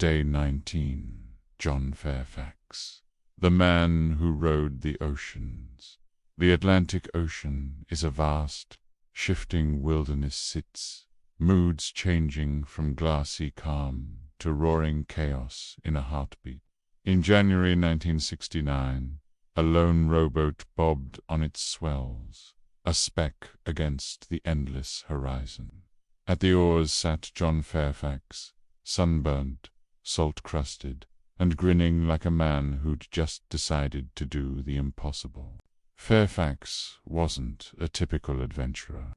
Day 19. John Fairfax. The man who rode the oceans. The Atlantic Ocean is a vast, shifting wilderness sits, moods changing from glassy calm to roaring chaos in a heartbeat. In January 1969, a lone rowboat bobbed on its swells, a speck against the endless horizon. At the oars sat John Fairfax, sunburnt, salt-crusted, and grinning like a man who'd just decided to do the impossible. Fairfax wasn't a typical adventurer.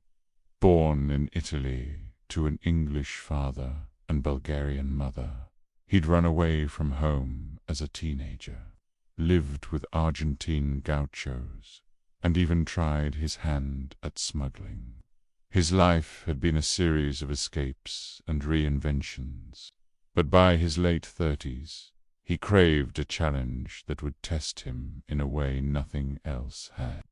Born in Italy to an English father and Bulgarian mother, he'd run away from home as a teenager, lived with Argentine gauchos, and even tried his hand at smuggling. His life had been a series of escapes and reinventions, but by his late 30s, he craved a challenge that would test him in a way nothing else had.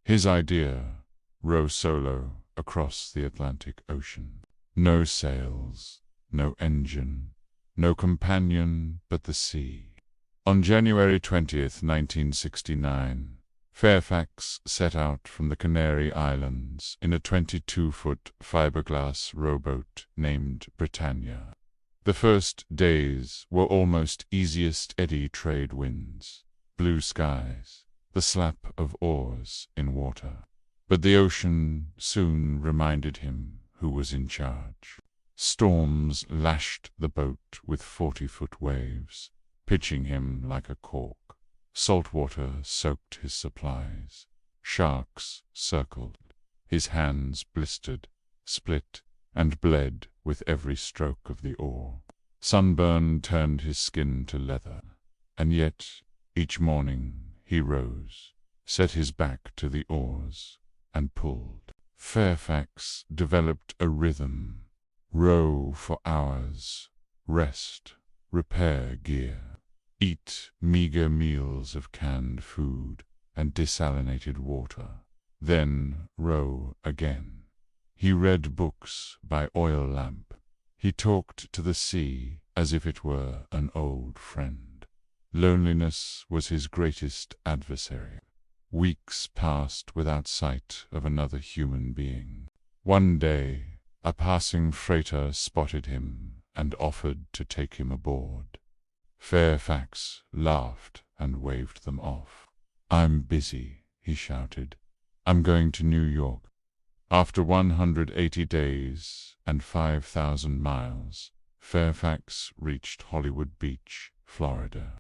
His idea: row solo across the Atlantic Ocean. No sails, no engine, no companion but the sea. On January 20th, 1969, Fairfax set out from the Canary Islands in a 22-foot fiberglass rowboat named Britannia. The first days were almost easiest eddy trade winds, blue skies, the slap of oars in water. But the ocean soon reminded him who was in charge. Storms lashed the boat with 40-foot waves, pitching him like a cork. Salt water soaked his supplies. Sharks circled. His hands blistered, split, and bled with every stroke of the oar. Sunburn turned his skin to leather, and yet each morning he rose, set his back to the oars, and pulled. Fairfax developed a rhythm: row for hours, rest, repair gear, eat meager meals of canned food and desalinated water, then row again. He read books by oil lamp. He talked to the sea as if it were an old friend. Loneliness was his greatest adversary. Weeks passed without sight of another human being. One day, a passing freighter spotted him and offered to take him aboard. Fairfax laughed and waved them off. "I'm busy," he shouted. "I'm going to New York." After 180 days and 5,000 miles, Fairfax reached Hollywood Beach, Florida.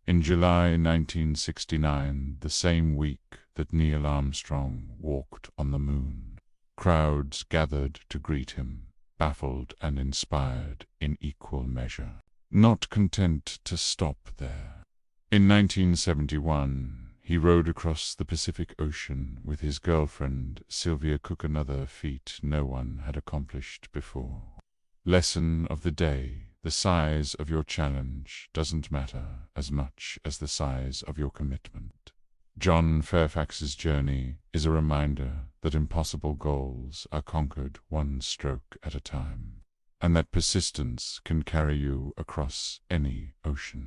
In July 1969, the same week that Neil Armstrong walked on the moon, crowds gathered to greet him, baffled and inspired in equal measure. Not content to stop there, in 1971, he rowed across the Pacific Ocean with his girlfriend Sylvia Cook, another feat no one had accomplished before. Lesson of the day: the size of your challenge doesn't matter as much as the size of your commitment. John Fairfax's journey is a reminder that impossible goals are conquered one stroke at a time, and that persistence can carry you across any ocean.